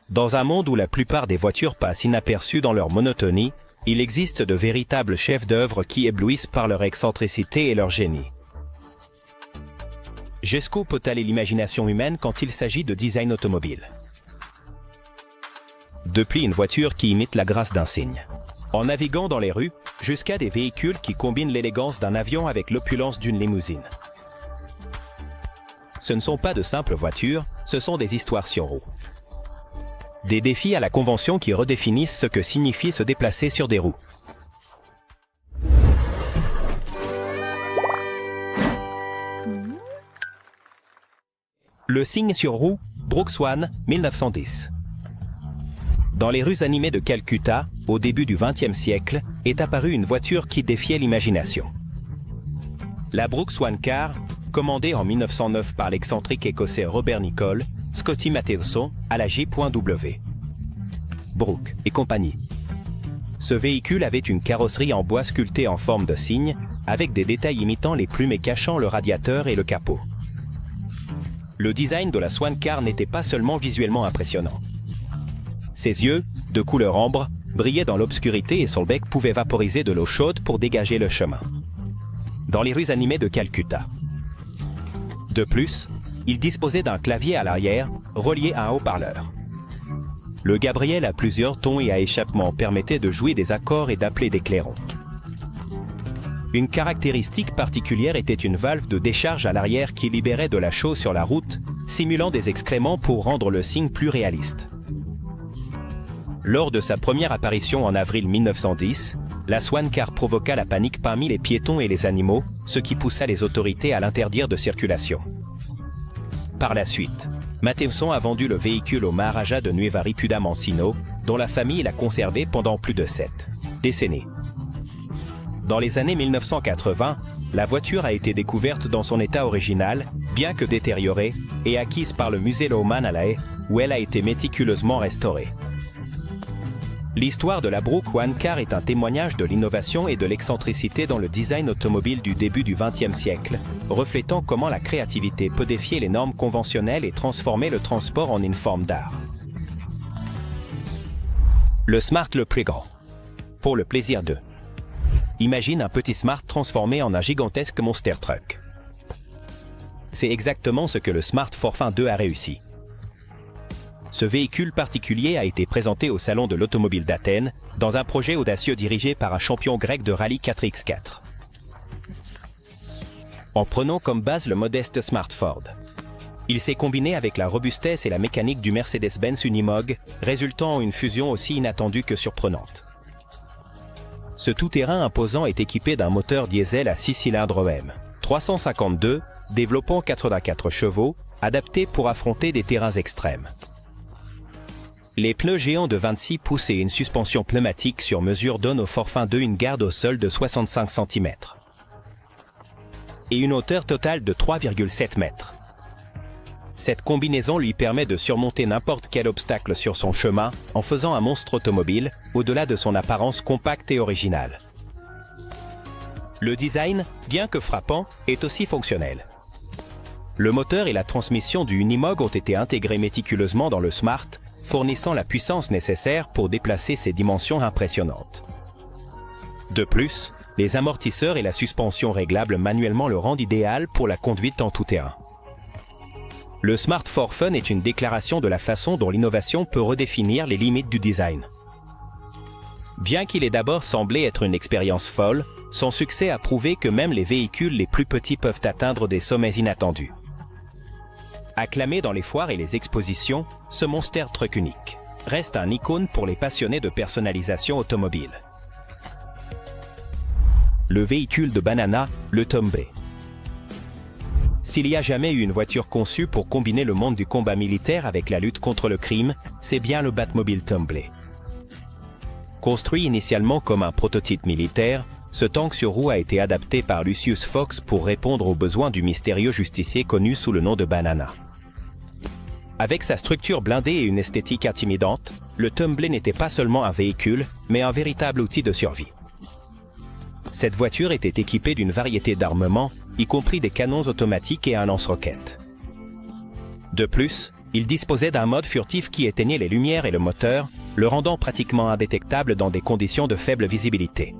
Dans un monde où la plupart des voitures passent inaperçues dans leur monotonie, il existe de véritables chefs-d'œuvre qui éblouissent par leur excentricité et leur génie. Jusqu'où peut aller l'imagination humaine quand il s'agit de design automobile? Depuis une voiture qui imite la grâce d'un cygne, en naviguant dans les rues, jusqu'à des véhicules qui combinent l'élégance d'un avion avec l'opulence d'une limousine. Ce ne sont pas de simples voitures, ce sont des histoires sur roues. Des défis à la convention qui redéfinissent ce que signifie se déplacer sur des roues. Le cygne sur roue, Brooks Swan, 1910. Dans les rues animées de Calcutta, au début du XXe siècle, est apparue une voiture qui défiait l'imagination. La Brooks Swan Car, commandée en 1909 par l'excentrique écossais Robert Nicol, Scotty Matheson à la J.W. Brooke et compagnie. Ce véhicule avait une carrosserie en bois sculptée en forme de cygne, avec des détails imitant les plumes et cachant le radiateur et le capot. Le design de la Swan Car n'était pas seulement visuellement impressionnant. Ses yeux, de couleur ambre, brillaient dans l'obscurité et son bec pouvait vaporiser de l'eau chaude pour dégager le chemin. Dans les rues animées de Calcutta. De plus, il disposait d'un clavier à l'arrière, relié à un haut-parleur. Le Gabriel à plusieurs tons et à échappement permettait de jouer des accords et d'appeler des clairons. Une caractéristique particulière était une valve de décharge à l'arrière qui libérait de la chaux sur la route, simulant des excréments pour rendre le cygne plus réaliste. Lors de sa première apparition en avril 1910, la Swan Car provoqua la panique parmi les piétons et les animaux, ce qui poussa les autorités à l'interdire de circulation. Par la suite, Matheson a vendu le véhicule au Maharaja de Nueva Rippuda Mancino, dont la famille l'a conservé pendant plus de 7 décennies. Dans les années 1980, la voiture a été découverte dans son état original, bien que détériorée, et acquise par le musée Lohmann à La Haye, où elle a été méticuleusement restaurée. L'histoire de la Brooks Swan Car est un témoignage de l'innovation et de l'excentricité dans le design automobile du début du XXe siècle, reflétant comment la créativité peut défier les normes conventionnelles et transformer le transport en une forme d'art. Le Smart le plus grand. Pour le plaisir de. Imagine un petit Smart transformé en un gigantesque monster truck. C'est exactement ce que le Smart Forfin 2 a réussi. Ce véhicule particulier a été présenté au Salon de l'Automobile d'Athènes, dans un projet audacieux dirigé par un champion grec de rallye 4x4. En prenant comme base le modeste Smart Ford, il s'est combiné avec la robustesse et la mécanique du Mercedes-Benz Unimog, résultant en une fusion aussi inattendue que surprenante. Ce tout-terrain imposant est équipé d'un moteur diesel à 6 cylindres OM, 352, développant 84 chevaux, adapté pour affronter des terrains extrêmes. Les pneus géants de 26 pouces et une suspension pneumatique sur mesure donnent au Forfin 2 une garde au sol de 65 cm et une hauteur totale de 3,7 mètres. Cette combinaison lui permet de surmonter n'importe quel obstacle sur son chemin en faisant un monstre automobile, au-delà de son apparence compacte et originale. Le design, bien que frappant, est aussi fonctionnel. Le moteur et la transmission du Unimog ont été intégrés méticuleusement dans le Smart, fournissant la puissance nécessaire pour déplacer ces dimensions impressionnantes. De plus, les amortisseurs et la suspension réglable manuellement le rendent idéal pour la conduite en tout terrain. Le Smart Forfun est une déclaration de la façon dont l'innovation peut redéfinir les limites du design. Bien qu'il ait d'abord semblé être une expérience folle, son succès a prouvé que même les véhicules les plus petits peuvent atteindre des sommets inattendus. Acclamé dans les foires et les expositions, ce monster truck unique reste un icône pour les passionnés de personnalisation automobile. Le véhicule de Banana, le Tomblé. S'il y a jamais eu une voiture conçue pour combiner le monde du combat militaire avec la lutte contre le crime, c'est bien le Batmobile Tomblé. Construit initialement comme un prototype militaire, ce tank sur roue a été adapté par Lucius Fox pour répondre aux besoins du mystérieux justicier connu sous le nom de Banana. Avec sa structure blindée et une esthétique intimidante, le Tomblé n'était pas seulement un véhicule, mais un véritable outil de survie. Cette voiture était équipée d'une variété d'armements, y compris des canons automatiques et un lance-roquettes. De plus, Il disposait d'un mode furtif qui éteignait les lumières et le moteur, le rendant pratiquement indétectable dans des conditions de faible visibilité.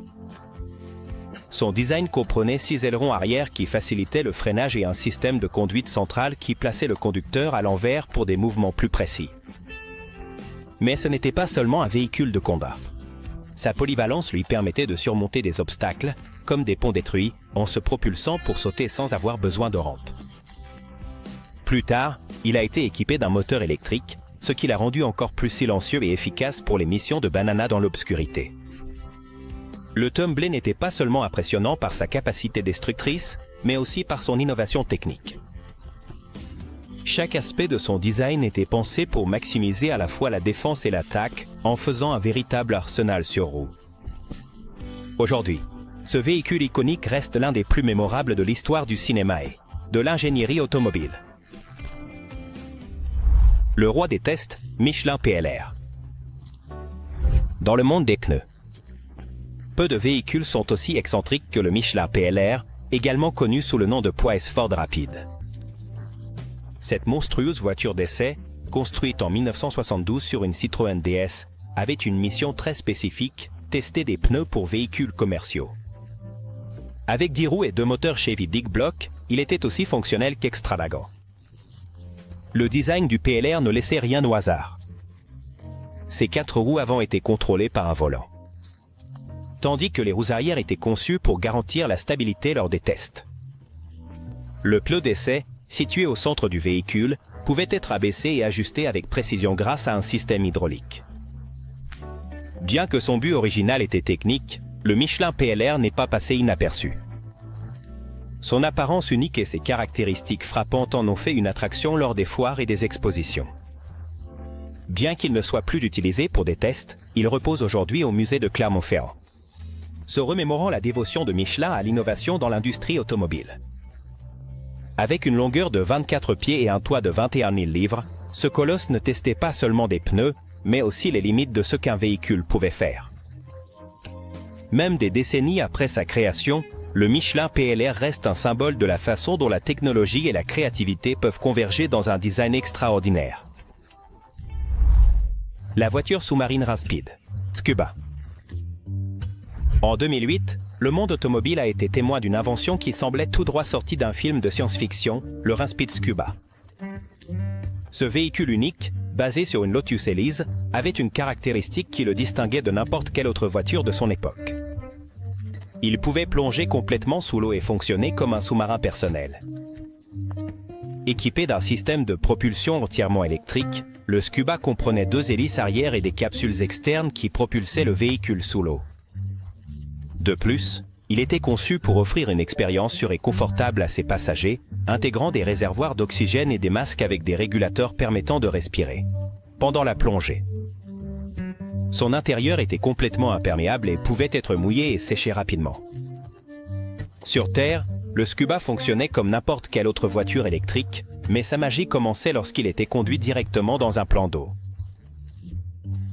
Son design comprenait 6 ailerons arrière qui facilitaient le freinage et un système de conduite centrale qui plaçait le conducteur à l'envers pour des mouvements plus précis. Mais ce n'était pas seulement un véhicule de combat. Sa polyvalence lui permettait de surmonter des obstacles, comme des ponts détruits, en se propulsant pour sauter sans avoir besoin de rampe. Plus tard, il a été équipé d'un moteur électrique, ce qui l'a rendu encore plus silencieux et efficace pour les missions de banana dans l'obscurité. Le Tumblr n'était pas seulement impressionnant par sa capacité destructrice, mais aussi par son innovation technique. Chaque aspect de son design était pensé pour maximiser à la fois la défense et l'attaque, en faisant un véritable arsenal sur roues. Aujourd'hui, ce véhicule iconique reste l'un des plus mémorables de l'histoire du cinéma et de l'ingénierie automobile. Le roi des tests, Michelin PLR. Dans le monde des pneus, peu de véhicules sont aussi excentriques que le Michelin PLR, également connu sous le nom de Poise Ford Rapide. Cette monstrueuse voiture d'essai, construite en 1972 sur une Citroën DS, avait une mission très spécifique, tester des pneus pour véhicules commerciaux. Avec 10 roues et 2 moteurs Chevy Big Block, il était aussi fonctionnel qu'extravagant. Le design du PLR ne laissait rien au hasard. Ses 4 roues avant étaient contrôlées par un volant, tandis que les roues arrière étaient conçues pour garantir la stabilité lors des tests. Le pneu d'essai, situé au centre du véhicule, pouvait être abaissé et ajusté avec précision grâce à un système hydraulique. Bien que son but original était technique, le Michelin PLR n'est pas passé inaperçu. Son apparence unique et ses caractéristiques frappantes en ont fait une attraction lors des foires et des expositions. Bien qu'il ne soit plus utilisé pour des tests, il repose aujourd'hui au musée de Clermont-Ferrand, se remémorant la dévotion de Michelin à l'innovation dans l'industrie automobile. Avec une longueur de 24 pieds et un toit de 21 000 livres, ce colosse ne testait pas seulement des pneus, mais aussi les limites de ce qu'un véhicule pouvait faire. Même des décennies après sa création, le Michelin PLR reste un symbole de la façon dont la technologie et la créativité peuvent converger dans un design extraordinaire. La voiture sous-marine Rapide, Scuba. En 2008, le monde automobile a été témoin d'une invention qui semblait tout droit sortie d'un film de science-fiction, le Rapide Scuba. Ce véhicule unique, basé sur une Lotus Elise, avait une caractéristique qui le distinguait de n'importe quelle autre voiture de son époque. Il pouvait plonger complètement sous l'eau et fonctionner comme un sous-marin personnel. Équipé d'un système de propulsion entièrement électrique, le Scuba comprenait 2 hélices arrière et des capsules externes qui propulsaient le véhicule sous l'eau. De plus, il était conçu pour offrir une expérience sûre et confortable à ses passagers, intégrant des réservoirs d'oxygène et des masques avec des régulateurs permettant de respirer pendant la plongée. Son intérieur était complètement imperméable et pouvait être mouillé et séché rapidement. Sur Terre, le Scuba fonctionnait comme n'importe quelle autre voiture électrique, mais sa magie commençait lorsqu'il était conduit directement dans un plan d'eau.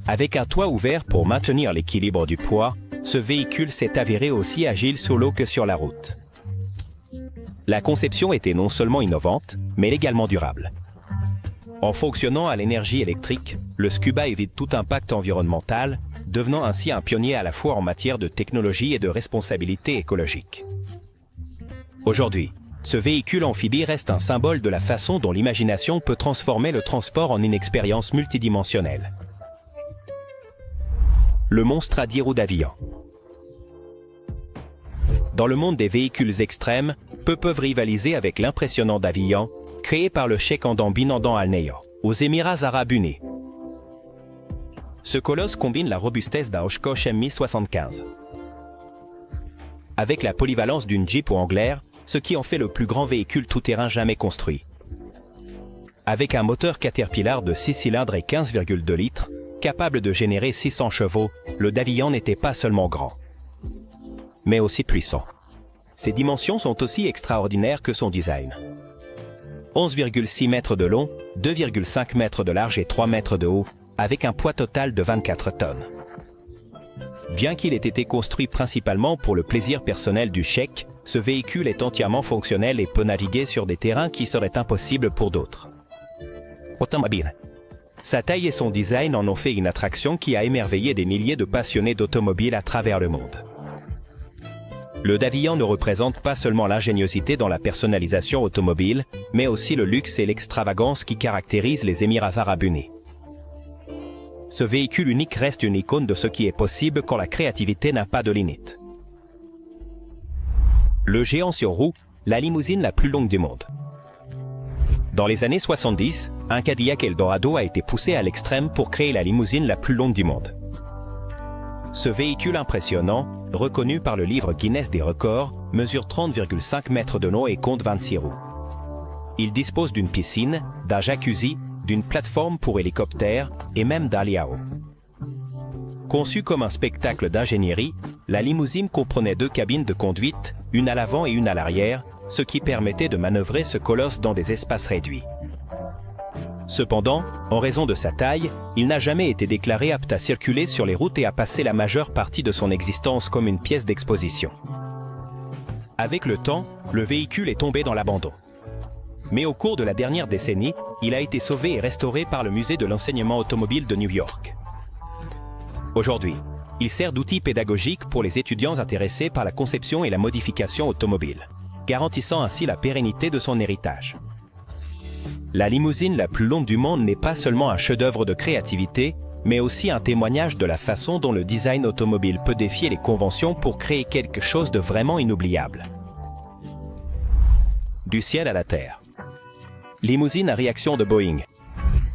Avec un toit ouvert pour maintenir l'équilibre du poids, ce véhicule s'est avéré aussi agile sur l'eau que sur la route. La conception était non seulement innovante, mais également durable. En fonctionnant à l'énergie électrique, le Scuba évite tout impact environnemental, devenant ainsi un pionnier à la fois en matière de technologie et de responsabilité écologique. Aujourd'hui, ce véhicule amphibie reste un symbole de la façon dont l'imagination peut transformer le transport en une expérience multidimensionnelle. Le monstre à 10 roues d'Avian. Dans le monde des véhicules extrêmes, peu peuvent rivaliser avec l'impressionnant Avian, créé par le cheikh Hamdan bin Hamdan Al Nahyan, aux Émirats Arabes Unis. Ce colosse combine la robustesse d'un Oshkosh M1075 avec la polyvalence d'une Jeep Wrangler, ce qui en fait le plus grand véhicule tout-terrain jamais construit. Avec un moteur Caterpillar de 6 cylindres et 15,2 litres, capable de générer 600 chevaux, le Avian n'était pas seulement grand, mais aussi puissant. Ses dimensions sont aussi extraordinaires que son design. 11,6 mètres de long, 2,5 mètres de large et 3 mètres de haut, avec un poids total de 24 tonnes. Bien qu'il ait été construit principalement pour le plaisir personnel du cheikh, ce véhicule est entièrement fonctionnel et peut naviguer sur des terrains qui seraient impossibles pour d'autres. automobile. Sa taille et son design en ont fait une attraction qui a émerveillé des milliers de passionnés d'automobiles à travers le monde. Le Davian ne représente pas seulement l'ingéniosité dans la personnalisation automobile, mais aussi le luxe et l'extravagance qui caractérisent les Émirats arabes unis. Ce véhicule unique reste une icône de ce qui est possible quand la créativité n'a pas de limite. Le géant sur roue, la limousine la plus longue du monde. Dans les années 70, un Cadillac Eldorado a été poussé à l'extrême pour créer la limousine la plus longue du monde. Ce véhicule impressionnant, reconnu par le livre Guinness des records, mesure 30,5 mètres de long et compte 26 roues. Il dispose d'une piscine, d'un jacuzzi, d'une plateforme pour hélicoptère et même d'un lit à eau. Conçue comme un spectacle d'ingénierie, la limousine comprenait 2 cabines de conduite, une à l'avant et une à l'arrière, ce qui permettait de manœuvrer ce colosse dans des espaces réduits. Cependant, en raison de sa taille, il n'a jamais été déclaré apte à circuler sur les routes et a passé la majeure partie de son existence comme une pièce d'exposition. Avec le temps, le véhicule est tombé dans l'abandon. Mais au cours de la dernière décennie, il a été sauvé et restauré par le musée de l'enseignement automobile de New York. Aujourd'hui, il sert d'outil pédagogique pour les étudiants intéressés par la conception et la modification automobile, garantissant ainsi la pérennité de son héritage. La limousine la plus longue du monde n'est pas seulement un chef-d'œuvre de créativité, mais aussi un témoignage de la façon dont le design automobile peut défier les conventions pour créer quelque chose de vraiment inoubliable. Du ciel à la terre. Limousine à réaction de Boeing.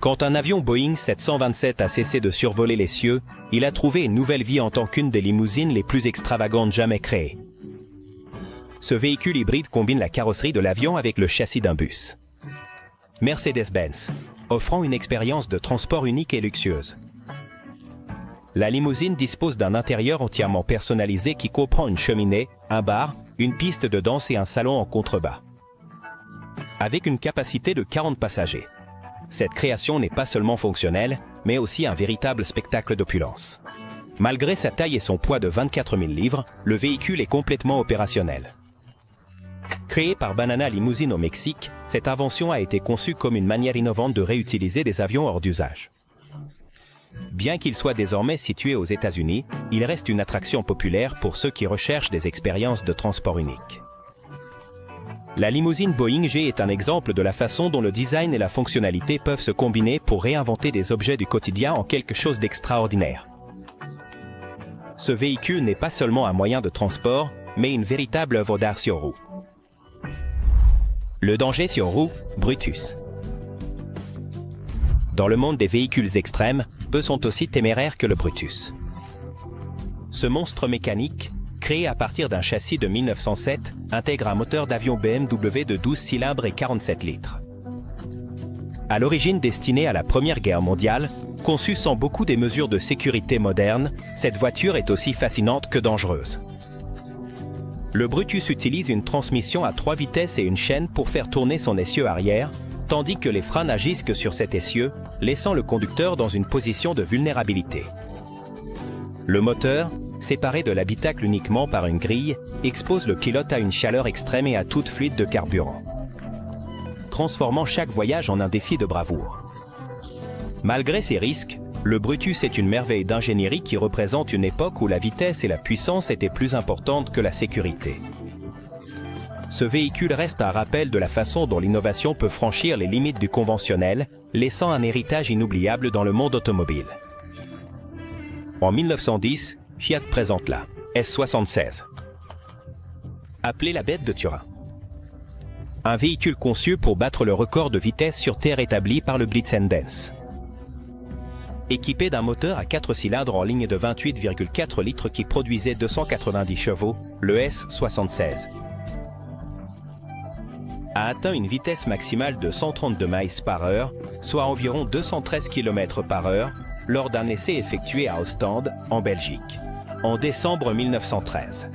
Quand un avion Boeing 727 a cessé de survoler les cieux, il a trouvé une nouvelle vie en tant qu'une des limousines les plus extravagantes jamais créées. Ce véhicule hybride combine la carrosserie de l'avion avec le châssis d'un bus. Mercedes-Benz, offrant une expérience de transport unique et luxueuse. La limousine dispose d'un intérieur entièrement personnalisé qui comprend une cheminée, un bar, une piste de danse et un salon en contrebas. Avec une capacité de 40 passagers. Cette création n'est pas seulement fonctionnelle, mais aussi un véritable spectacle d'opulence. Malgré sa taille et son poids de 24 000 livres, le véhicule est complètement opérationnel. Créée par Banana Limousine au Mexique, cette invention a été conçue comme une manière innovante de réutiliser des avions hors d'usage. Bien qu'il soit désormais situé aux États-Unis, il reste une attraction populaire pour ceux qui recherchent des expériences de transport uniques. La limousine Boeing G est un exemple de la façon dont le design et la fonctionnalité peuvent se combiner pour réinventer des objets du quotidien en quelque chose d'extraordinaire. Ce véhicule n'est pas seulement un moyen de transport, mais une véritable œuvre d'art sur roue. Le danger sur roue, Brutus. Dans le monde des véhicules extrêmes, peu sont aussi téméraires que le Brutus. Ce monstre mécanique, créé à partir d'un châssis de 1907, intègre un moteur d'avion BMW de 12 cylindres et 47 litres. À l'origine destinée à la Première Guerre mondiale, conçue sans beaucoup des mesures de sécurité modernes, cette voiture est aussi fascinante que dangereuse. Le Brutus utilise une transmission à 3 vitesses et une chaîne pour faire tourner son essieu arrière, tandis que les freins n'agissent que sur cet essieu, laissant le conducteur dans une position de vulnérabilité. Le moteur, séparé de l'habitacle uniquement par une grille, expose le pilote à une chaleur extrême et à toute fuite de carburant, transformant chaque voyage en un défi de bravoure. Malgré ces risques, le Brutus est une merveille d'ingénierie qui représente une époque où la vitesse et la puissance étaient plus importantes que la sécurité. Ce véhicule reste un rappel de la façon dont l'innovation peut franchir les limites du conventionnel, laissant un héritage inoubliable dans le monde automobile. En 1910, Fiat présente la S76. Appelée la bête de Turin. Un véhicule conçu pour battre le record de vitesse sur terre établi par le Blitz & Dance. Équipé d'un moteur à 4 cylindres en ligne de 28,4 litres qui produisait 290 chevaux, le S76 a atteint une vitesse maximale de 132 miles par heure, soit environ 213 km par heure, lors d'un essai effectué à Ostende, en Belgique, en décembre 1913.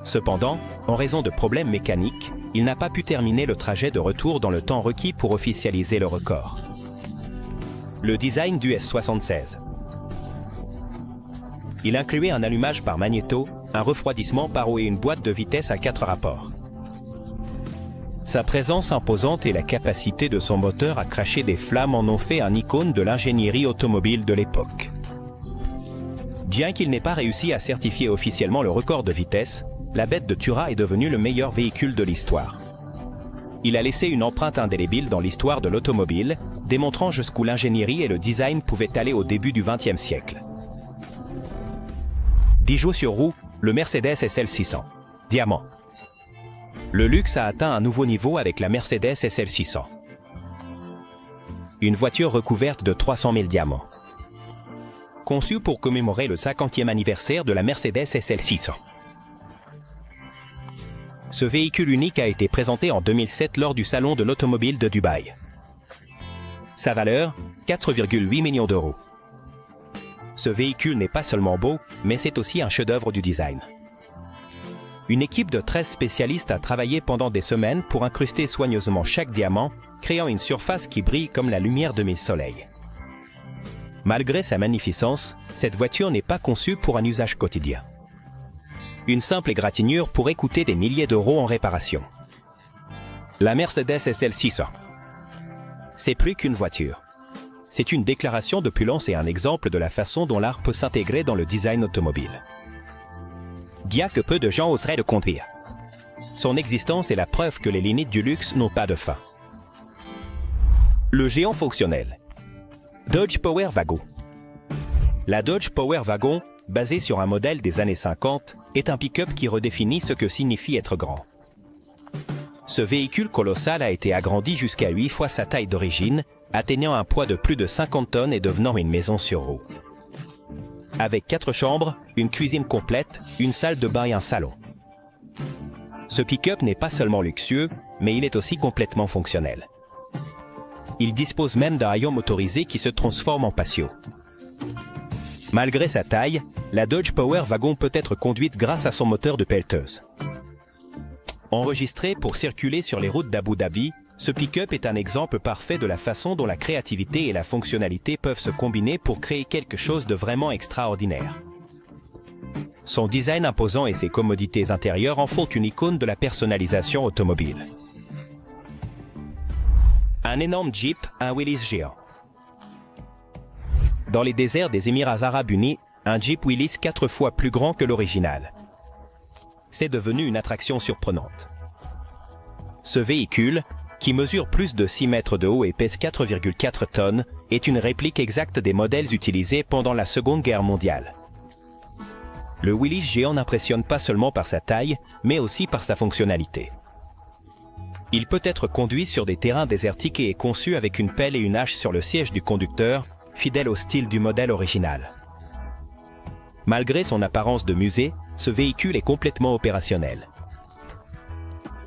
Cependant, en raison de problèmes mécaniques, il n'a pas pu terminer le trajet de retour dans le temps requis pour officialiser le record. Le design du S76. Il incluait un allumage par magnéto, un refroidissement par eau et une boîte de vitesse à 4 rapports. Sa présence imposante et la capacité de son moteur à cracher des flammes en ont fait un icône de l'ingénierie automobile de l'époque. Bien qu'il n'ait pas réussi à certifier officiellement le record de vitesse, la bête de Turas est devenue le meilleur véhicule de l'histoire. Il a laissé une empreinte indélébile dans l'histoire de l'automobile, démontrant jusqu'où l'ingénierie et le design pouvaient aller au début du XXe siècle. 10 joues sur roue, le Mercedes SL 600. Diamant. Le luxe a atteint un nouveau niveau avec la Mercedes SL 600. Une voiture recouverte de 300 000 diamants. Conçue pour commémorer le 50e anniversaire de la Mercedes SL 600. Ce véhicule unique a été présenté en 2007 lors du Salon de l'Automobile de Dubaï. Sa valeur, 4,8 millions d'euros. Ce véhicule n'est pas seulement beau, mais c'est aussi un chef-d'œuvre du design. Une équipe de 13 spécialistes a travaillé pendant des semaines pour incruster soigneusement chaque diamant, créant une surface qui brille comme la lumière de mi-soleil. Malgré sa magnificence, cette voiture n'est pas conçue pour un usage quotidien. Une simple égratignure pourrait coûter des milliers d'euros en réparation. La Mercedes SL 600. C'est plus qu'une voiture. C'est une déclaration d'opulence et un exemple de la façon dont l'art peut s'intégrer dans le design automobile. Bien que peu de gens oseraient le conduire. Son existence est la preuve que les limites du luxe n'ont pas de fin. Le géant fonctionnel. Dodge Power Wagon. La Dodge Power Wagon, basée sur un modèle des années 50, est un pick-up qui redéfinit ce que signifie être grand. Ce véhicule colossal a été agrandi jusqu'à 8 fois sa taille d'origine, atteignant un poids de plus de 50 tonnes et devenant une maison sur roues. Avec 4 chambres, une cuisine complète, une salle de bain et un salon. Ce pick-up n'est pas seulement luxueux, mais il est aussi complètement fonctionnel. Il dispose même d'un haillon motorisé qui se transforme en patio. Malgré sa taille, la Dodge Power Wagon peut être conduite grâce à son moteur de pelleteuse. Enregistré pour circuler sur les routes d'Abu Dhabi, ce pick-up est un exemple parfait de la façon dont la créativité et la fonctionnalité peuvent se combiner pour créer quelque chose de vraiment extraordinaire. Son design imposant et ses commodités intérieures en font une icône de la personnalisation automobile. Un énorme Jeep, un Willys géant. Dans les déserts des Émirats arabes unis, un Jeep Willys 4 fois plus grand que l'original. C'est devenu une attraction surprenante. Ce véhicule, qui mesure plus de 6 mètres de haut et pèse 4,4 tonnes, est une réplique exacte des modèles utilisés pendant la Seconde Guerre mondiale. Le Willys géant n'impressionne pas seulement par sa taille, mais aussi par sa fonctionnalité. Il peut être conduit sur des terrains désertiques et est conçu avec une pelle et une hache sur le siège du conducteur, fidèle au style du modèle original. Malgré son apparence de musée, ce véhicule est complètement opérationnel.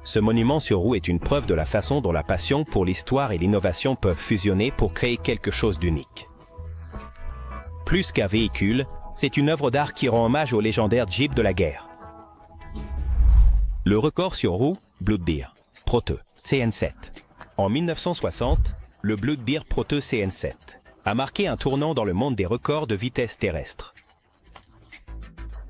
Ce monument sur roue est une preuve de la façon dont la passion pour l'histoire et l'innovation peuvent fusionner pour créer quelque chose d'unique. Plus qu'un véhicule, c'est une œuvre d'art qui rend hommage au légendaire Jeep de la guerre. Le record sur roue, Blood Beer, Prote, CN7. En 1960, le Blood Beer Prote CN7 a marqué un tournant dans le monde des records de vitesse terrestre.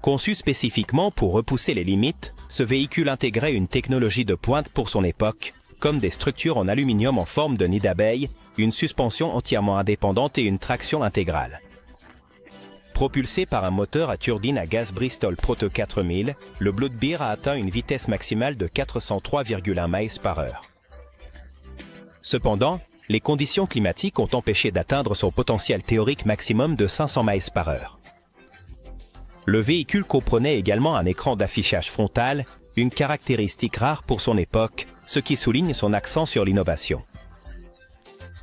Conçu spécifiquement pour repousser les limites, ce véhicule intégrait une technologie de pointe pour son époque, comme des structures en aluminium en forme de nid d'abeille, une suspension entièrement indépendante et une traction intégrale. Propulsé par un moteur à turbine à gaz Bristol Prote 4000, le Blood Beer a atteint une vitesse maximale de 403,1 miles par heure. Cependant, les conditions climatiques ont empêché d'atteindre son potentiel théorique maximum de 500 miles par heure. Le véhicule comprenait également un écran d'affichage frontal, une caractéristique rare pour son époque, ce qui souligne son accent sur l'innovation.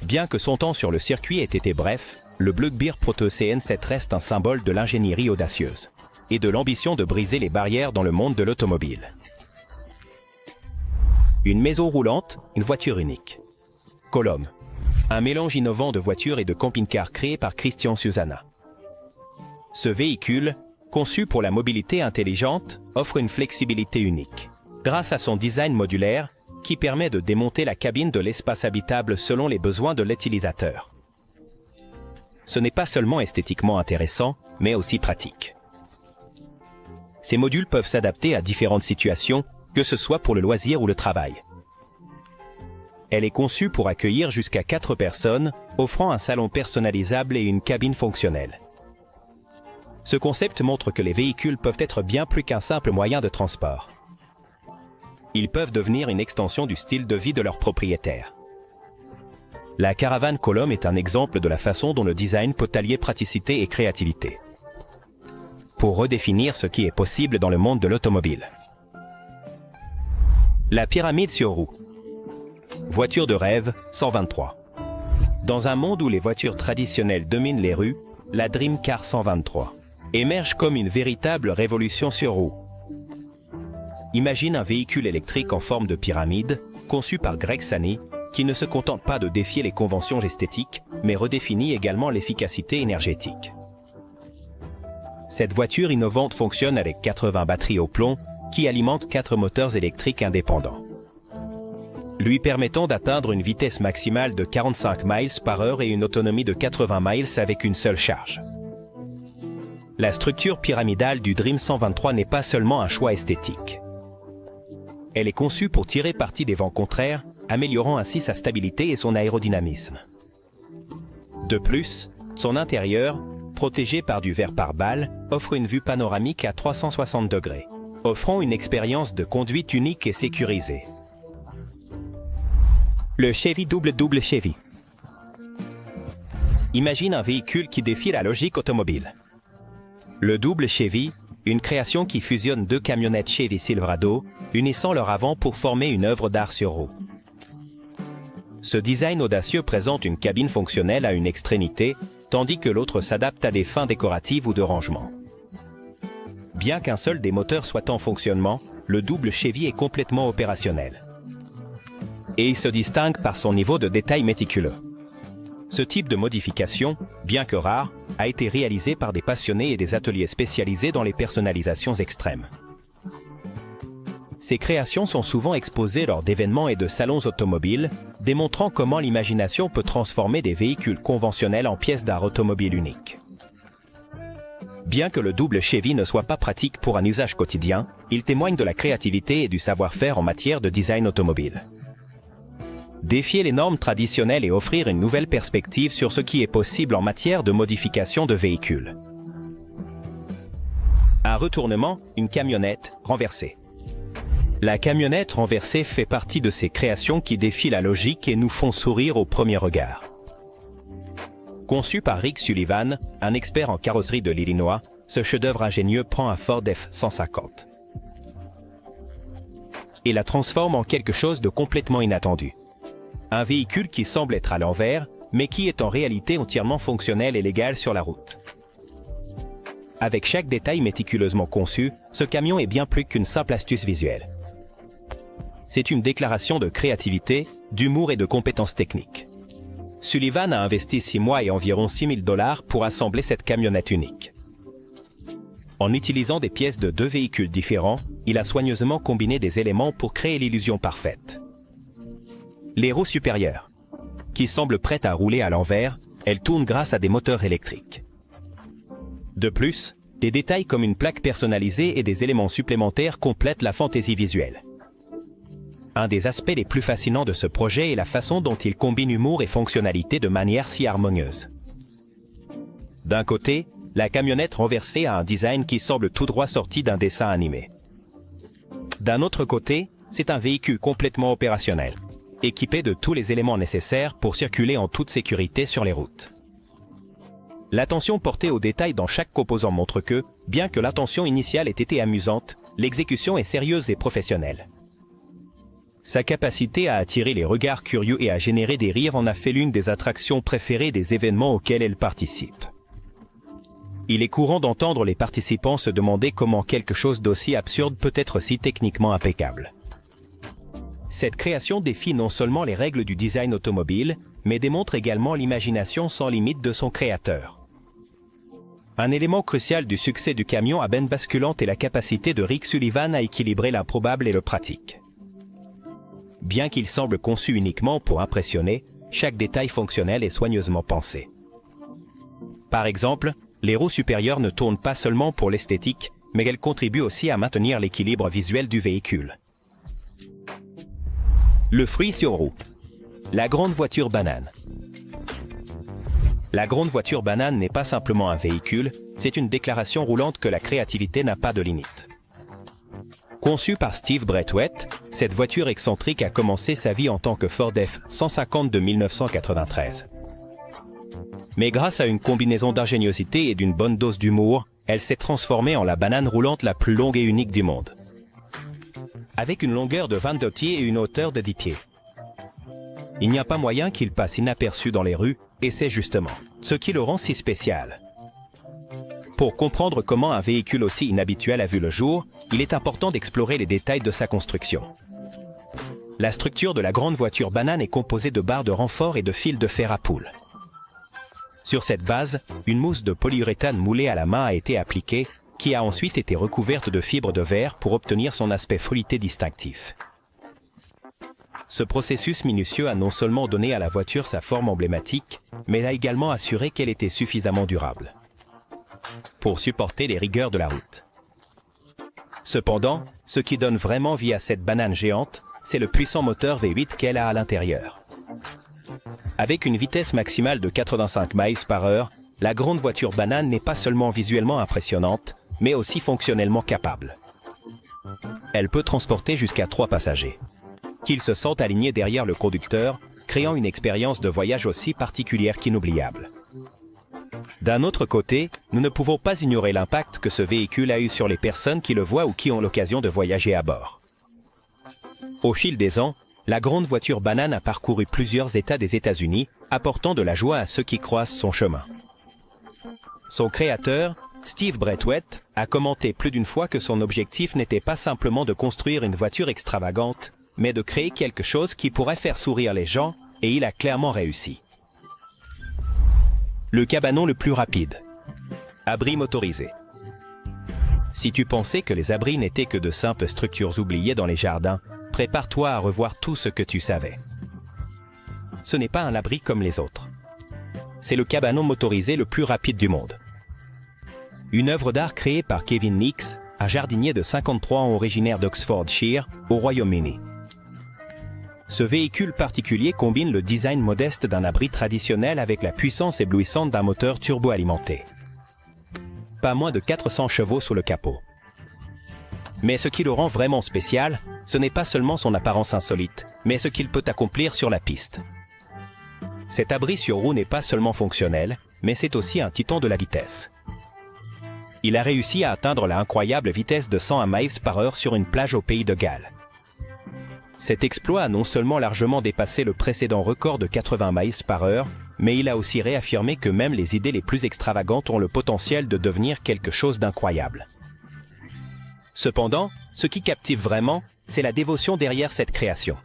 Bien que son temps sur le circuit ait été bref, le Blood Beer Prote CN7 reste un symbole de l'ingénierie audacieuse et de l'ambition de briser les barrières dans le monde de l'automobile. Une maison roulante, une voiture unique. Colombe, un mélange innovant de voitures et de camping-car créé par Christian Susana. Ce véhicule, conçu pour la mobilité intelligente, offre une flexibilité unique, grâce à son design modulaire qui permet de démonter la cabine de l'espace habitable selon les besoins de l'utilisateur. Ce n'est pas seulement esthétiquement intéressant, mais aussi pratique. Ces modules peuvent s'adapter à différentes situations, que ce soit pour le loisir ou le travail. Elle est conçue pour accueillir jusqu'à 4 personnes, offrant un salon personnalisable et une cabine fonctionnelle. Ce concept montre que les véhicules peuvent être bien plus qu'un simple moyen de transport. Ils peuvent devenir une extension du style de vie de leur propriétaire. La caravane Colomb est un exemple de la façon dont le design peut allier praticité et créativité. Pour redéfinir ce qui est possible dans le monde de l'automobile. La pyramide sur roue. Voiture de rêve 123. Dans un monde où les voitures traditionnelles dominent les rues, la Dream Car 123 émerge comme une véritable révolution sur roue. Imagine un véhicule électrique en forme de pyramide, conçu par Greg Sani, qui ne se contente pas de défier les conventions esthétiques, mais redéfinit également l'efficacité énergétique. Cette voiture innovante fonctionne avec 80 batteries au plomb qui alimentent 4 moteurs électriques indépendants, lui permettant d'atteindre une vitesse maximale de 45 miles par heure et une autonomie de 80 miles avec une seule charge. La structure pyramidale du Dream 123 n'est pas seulement un choix esthétique. Elle est conçue pour tirer parti des vents contraires, améliorant ainsi sa stabilité et son aérodynamisme. De plus, son intérieur, protégé par du verre pare-balles, offre une vue panoramique à 360 degrés, offrant une expérience de conduite unique et sécurisée. Le Chevy Double Chevy. Imagine un véhicule qui défie la logique automobile. Le Double Chevy, une création qui fusionne 2 camionnettes Chevy Silverado, unissant leur avant pour former une œuvre d'art sur roue. Ce design audacieux présente une cabine fonctionnelle à une extrémité, tandis que l'autre s'adapte à des fins décoratives ou de rangement. Bien qu'un seul des moteurs soit en fonctionnement, le Double Chevy est complètement opérationnel. Et il se distingue par son niveau de détail méticuleux. Ce type de modification, bien que rare, a été réalisé par des passionnés et des ateliers spécialisés dans les personnalisations extrêmes. Ces créations sont souvent exposées lors d'événements et de salons automobiles, démontrant comment l'imagination peut transformer des véhicules conventionnels en pièces d'art automobile uniques. Bien que le Double Chevy ne soit pas pratique pour un usage quotidien, il témoigne de la créativité et du savoir-faire en matière de design automobile. Défier les normes traditionnelles et offrir une nouvelle perspective sur ce qui est possible en matière de modification de véhicules. Un retournement, une camionnette renversée. La camionnette renversée fait partie de ces créations qui défient la logique et nous font sourire au premier regard. Conçu par Rick Sullivan, un expert en carrosserie de l'Illinois, ce chef-d'œuvre ingénieux prend un Ford F-150 et la transforme en quelque chose de complètement inattendu. Un véhicule qui semble être à l'envers, mais qui est en réalité entièrement fonctionnel et légal sur la route. Avec chaque détail méticuleusement conçu, ce camion est bien plus qu'une simple astuce visuelle. C'est une déclaration de créativité, d'humour et de compétences techniques. Sullivan a investi 6 mois et environ $6 000 pour assembler cette camionnette unique. En utilisant des pièces de 2 véhicules différents, il a soigneusement combiné des éléments pour créer l'illusion parfaite. Les roues supérieures, qui semblent prêtes à rouler à l'envers, elles tournent grâce à des moteurs électriques. De plus, des détails comme une plaque personnalisée et des éléments supplémentaires complètent la fantaisie visuelle. Un des aspects les plus fascinants de ce projet est la façon dont il combine humour et fonctionnalité de manière si harmonieuse. D'un côté, la camionnette renversée a un design qui semble tout droit sorti d'un dessin animé. D'un autre côté, c'est un véhicule complètement opérationnel, équipé de tous les éléments nécessaires pour circuler en toute sécurité sur les routes. L'attention portée aux détails dans chaque composant montre que, bien que l'intention initiale ait été amusante, l'exécution est sérieuse et professionnelle. Sa capacité à attirer les regards curieux et à générer des rires en a fait l'une des attractions préférées des événements auxquels elle participe. Il est courant d'entendre les participants se demander comment quelque chose d'aussi absurde peut être si techniquement impeccable. Cette création défie non seulement les règles du design automobile, mais démontre également l'imagination sans limite de son créateur. Un élément crucial du succès du camion à benne basculante est la capacité de Rick Sullivan à équilibrer l'improbable et le pratique. Bien qu'il semble conçu uniquement pour impressionner, chaque détail fonctionnel est soigneusement pensé. Par exemple, les roues supérieures ne tournent pas seulement pour l'esthétique, mais elles contribuent aussi à maintenir l'équilibre visuel du véhicule. Le fruit sur roue. La grande voiture banane. La grande voiture banane n'est pas simplement un véhicule, c'est une déclaration roulante que la créativité n'a pas de limite. Conçue par Steve Braithwaite, cette voiture excentrique a commencé sa vie en tant que Ford F-150 de 1993. Mais grâce à une combinaison d'ingéniosité et d'une bonne dose d'humour, elle s'est transformée en la banane roulante la plus longue et unique du monde. Avec une longueur de 22 pieds et une hauteur de 10 pieds. Il n'y a pas moyen qu'il passe inaperçu dans les rues, et c'est justement ce qui le rend si spécial. Pour comprendre comment un véhicule aussi inhabituel a vu le jour, il est important d'explorer les détails de sa construction. La structure de la grande voiture banane est composée de barres de renfort et de fils de fer à poule. Sur cette base, une mousse de polyuréthane moulée à la main a été appliquée, qui a ensuite été recouverte de fibres de verre pour obtenir son aspect fruité distinctif. Ce processus minutieux a non seulement donné à la voiture sa forme emblématique, mais a également assuré qu'elle était suffisamment durable pour supporter les rigueurs de la route. Cependant, ce qui donne vraiment vie à cette banane géante, c'est le puissant moteur V8 qu'elle a à l'intérieur. Avec une vitesse maximale de 85 miles par heure, la grande voiture banane n'est pas seulement visuellement impressionnante, mais aussi fonctionnellement capable. Elle peut transporter jusqu'à 3 passagers, qu'ils se sentent alignés derrière le conducteur, créant une expérience de voyage aussi particulière qu'inoubliable. D'un autre côté, nous ne pouvons pas ignorer l'impact que ce véhicule a eu sur les personnes qui le voient ou qui ont l'occasion de voyager à bord. Au fil des ans, la grande voiture banane a parcouru plusieurs États des États-Unis, apportant de la joie à ceux qui croisent son chemin. Son créateur, Steve Braithwaite, a commenté plus d'une fois que son objectif n'était pas simplement de construire une voiture extravagante, mais de créer quelque chose qui pourrait faire sourire les gens, et il a clairement réussi. Le cabanon le plus rapide. Abri motorisé. Si tu pensais que les abris n'étaient que de simples structures oubliées dans les jardins, prépare-toi à revoir tout ce que tu savais. Ce n'est pas un abri comme les autres. C'est le cabanon motorisé le plus rapide du monde. Une œuvre d'art créée par Kevin Nix, un jardinier de 53 ans originaire d'Oxfordshire, au Royaume-Uni. Ce véhicule particulier combine le design modeste d'un abri traditionnel avec la puissance éblouissante d'un moteur turbo-alimenté. Pas moins de 400 chevaux sous le capot. Mais ce qui le rend vraiment spécial, ce n'est pas seulement son apparence insolite, mais ce qu'il peut accomplir sur la piste. Cet abri sur roue n'est pas seulement fonctionnel, mais c'est aussi un titan de la vitesse. Il a réussi à atteindre la incroyable vitesse de 101 miles par heure sur une plage au pays de Galles. Cet exploit a non seulement largement dépassé le précédent record de 80 miles par heure, mais il a aussi réaffirmé que même les idées les plus extravagantes ont le potentiel de devenir quelque chose d'incroyable. Cependant, ce qui captive vraiment, c'est la dévotion derrière cette création.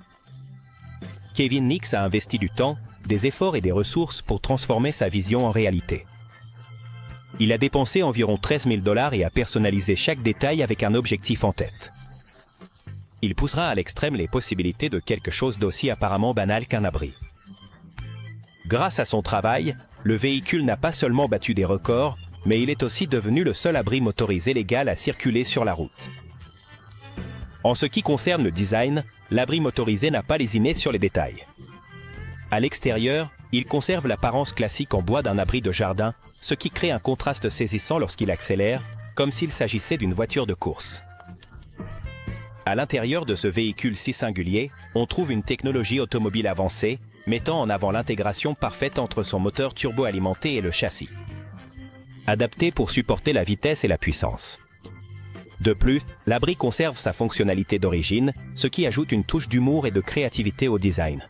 Kevin Nix a investi du temps, des efforts et des ressources pour transformer sa vision en réalité. Il a dépensé environ 13 000 $ et a personnalisé chaque détail avec un objectif en tête. Il poussera à l'extrême les possibilités de quelque chose d'aussi apparemment banal qu'un abri. Grâce à son travail, le véhicule n'a pas seulement battu des records, mais il est aussi devenu le seul abri motorisé légal à circuler sur la route. En ce qui concerne le design, l'abri motorisé n'a pas lésiné sur les détails. À l'extérieur, il conserve l'apparence classique en bois d'un abri de jardin, ce qui crée un contraste saisissant lorsqu'il accélère, comme s'il s'agissait d'une voiture de course. À l'intérieur de ce véhicule si singulier, on trouve une technologie automobile avancée, mettant en avant l'intégration parfaite entre son moteur turbo-alimenté et le châssis. Adapté pour supporter la vitesse et la puissance. De plus, l'abri conserve sa fonctionnalité d'origine, ce qui ajoute une touche d'humour et de créativité au design.